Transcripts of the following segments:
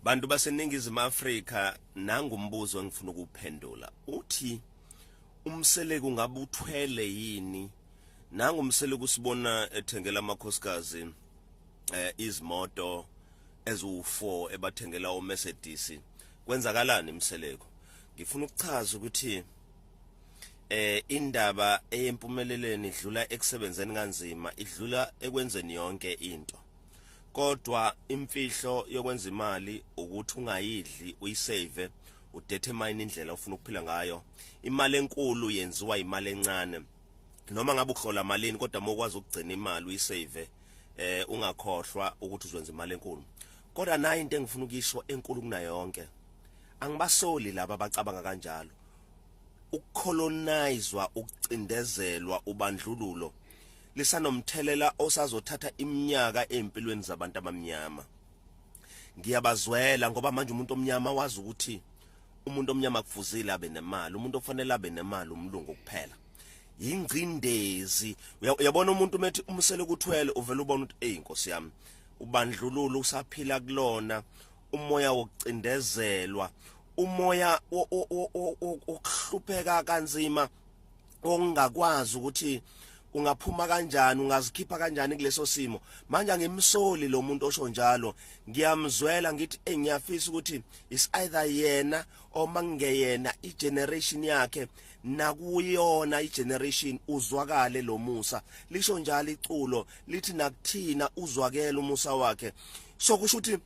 Bantu baseningizimu Afrika nangumbuzo engifuna ukuphendula. Uthi umseleku ngabe uthwele yini? Nangumseleku sibona ethengela amakhosikazi izimoto ezu4 ebathengela uMercedes. Kwenzakalani umseleku? Ngifuna ukuchaza ukuthi indaba eyempumeleleni idlula ekusebenzeni kanzima, idlula ekwenzeni yonke into. Kodwa imfihlo yokwenza imali ukuthi ungayidli uyisave, udetermine indlela ofuna ukuphila ngayo. Imali enkulu yenziwa imali encane. Noma ngabe ukuhlola malini kodwa mawukwazi ukugcina imali uyisave ungakhohlwa ukuthi uzwenza imali enkulu. Kodwa nayo into engifuna ukuyisho enkulu kunayo yonke. Angibasoli laba abacabanga kanjalo. Ukucolonizwa, ukucindezelwa, ubandlululo lisanomthelela osazothatha iminyaka empilweni zabantu abamnyama. Ngiyabazwela ngoba manje umuntu omnyama wazi ukuthi umuntu omnyama kufuzile abe nemali, umuntu ofanele abe nemali umlungu kuphela. Yingcindezi. Uyabona umuntu methi umsele kuthwele uvela ubona ukuthi inkosi yami ubandlululo usaphila kulona, umoya wokucindezelwa, umoya okuhlupheka kanzima ongakwazi ukuthi ungaphuma kanjani, ungazikhipha kanjani kuleso simo. Manje angimsoli lo muntu osho njalo, ngiyamzwela ngithi ngiyafisa ukuthi is either yena or mangeyena igeneration yakhe nakuyona igeneration uzwakale lo Musa. Lisho njalo iculo lithi nakuthina uzwakele umusa wakhe. So kusho ukuthi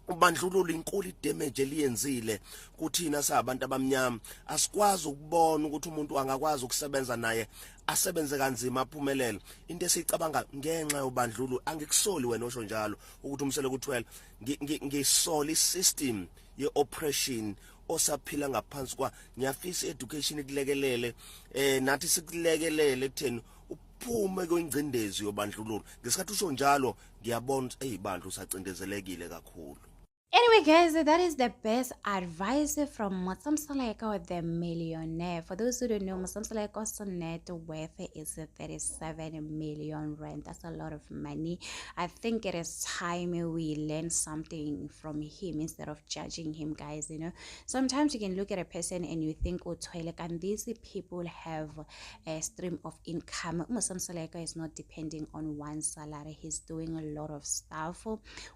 ubandlululo inkulu idamage eliyenzile kuthina sabantu abamnyama. Asikwazi ukubona ukuthi umuntu angakwazi ukusebenza naye asebenze kanzima aphumelele. Into esicabanga ngenxa yobandlululo. Angikusoli wena osho njalo ukuthi umsele kuthwele, ngisoli system ye-oppression osaphila ngaphansi kwa. Ngiyafisa education ikulekelele nathi sikulekelele ekutheni uphume kwengcindezi yobandlululo. Ngesikhathi usho njalo ngiyabona bandla usacindezelekile kakhulu. Anyway, guys, that is the best advice from Musa Mseleku, the millionaire. For those who don't know, Musa Mseleku's net worth is 37 million rand. That's a lot of money. I think it is time we learn something from him instead of judging him, guys. You know, sometimes you can look at a person and you think, oh, can these people have a stream of income? Musa Mseleku is not depending on one salary. He's doing a lot of stuff.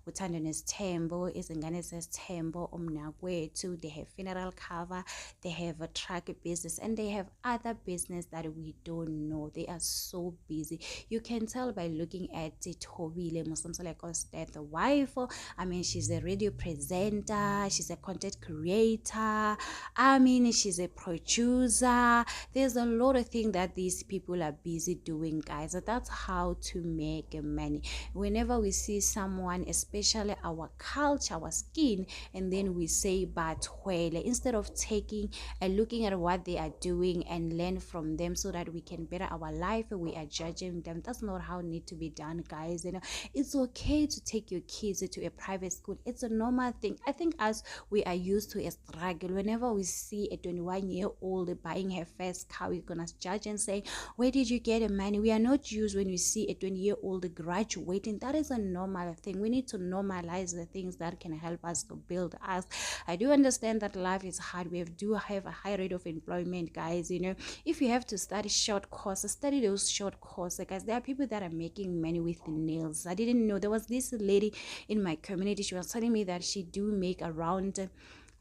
Uthandani's Tembo is says Tembo Omnakwethu. They have funeral cover, they have a truck business, and they have other business that we don't know. They are so busy. You can tell by looking at Tobile Musa Mseleku's death wife. I mean, she's a radio presenter, she's a content creator, I mean, she's a producer. There's a lot of things that these people are busy doing, guys. So that's how to make money. Whenever we see someone, especially our culture, our skin, and then we say batwele, instead of taking and looking at what they are doing and learn from them so that we can better our life, we are judging them. That's not how it need to be done, guys. You know, it's okay to take your kids to a private school. It's a normal thing. I think as we are used to a struggle, whenever we see a 21-year-old buying her first car, we're gonna judge and say, where did you get the money? We are not used when we see a 20-year-old graduating. That is a normal thing. We need to normalize the things that can help us to build us. I do understand that life is hard. We do have a high rate of employment, guys. You know, if you have to study short courses, study those short courses, guys. There are people that are making money with nails. I didn't know. There was this lady in my community. She was telling me that she do make around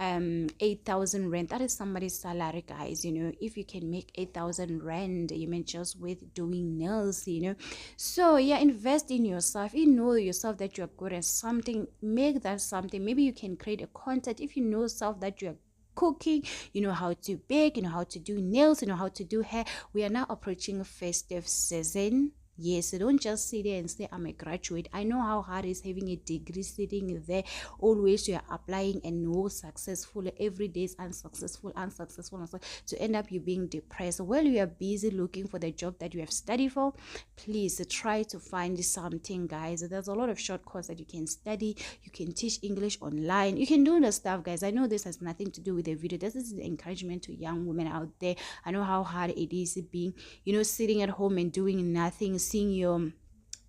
8,000 rand. That is somebody's salary, guys. You know, if you can make 8,000 rand, you mean just with doing nails, you know. So yeah, invest in yourself. You know yourself that you're good at something, make that something. Maybe you can create a content. If you know yourself that you're cooking, you know how to bake, you know how to do nails, you know how to do hair. We are now approaching festive season. Yes, so don't just sit there and say I'm a graduate. I know how hard it is having a degree sitting there. Always you are applying and no successful. Every day is unsuccessful. To end up you being depressed. While you are busy looking for the job that you have studied for, please try to find something, guys. There's a lot of short courses that you can study. You can teach English online. You can do the stuff, guys. I know this has nothing to do with the video. This is an encouragement to young women out there. I know how hard it is being, you know, sitting at home and doing nothing, seeing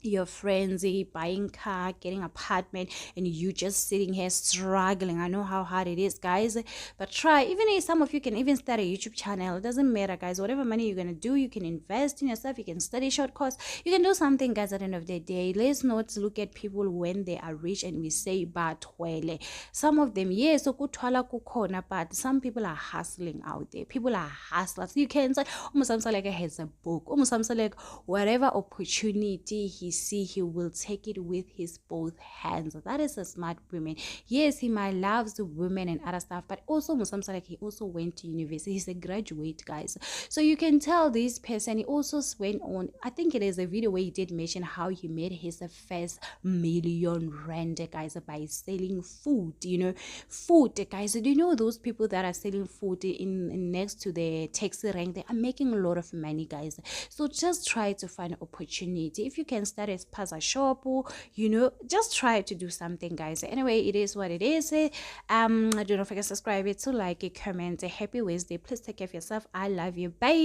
your friends buying car, getting apartment, and you just sitting here struggling. I know how hard it is, guys, but try. Even if some of you can even start a YouTube channel, it doesn't matter, guys. Whatever money you're gonna do, you can invest in yourself, you can study short course, you can do something, guys. At the end of the day, let's not look at people when they are rich and we say batwele. Some of them, yes, ukuthwala kukhona, but some people are hustling out there. People are hustlers. You can say Musa Mseleku has a book. Musa Mseleku, whatever opportunity he see, he will take it with his both hands. That is a smart woman. Yes, he might loves the women and other stuff, but also Musa Mseleku, he also went to university. He's a graduate, guys. So you can tell this person, he also went on, I think it is a video where he did mention how he made his first R1,000,000, guys, by selling food. Food, guys. Do you know those people that are selling food in next to the taxi rank? They are making a lot of money, guys. So just try to find opportunity. If you can start a spaza shop, just try to do something, guys. Anyway, it is what it is. Do not forget to subscribe, to like, comment. Happy Wednesday. Please take care of yourself. I love you. Bye.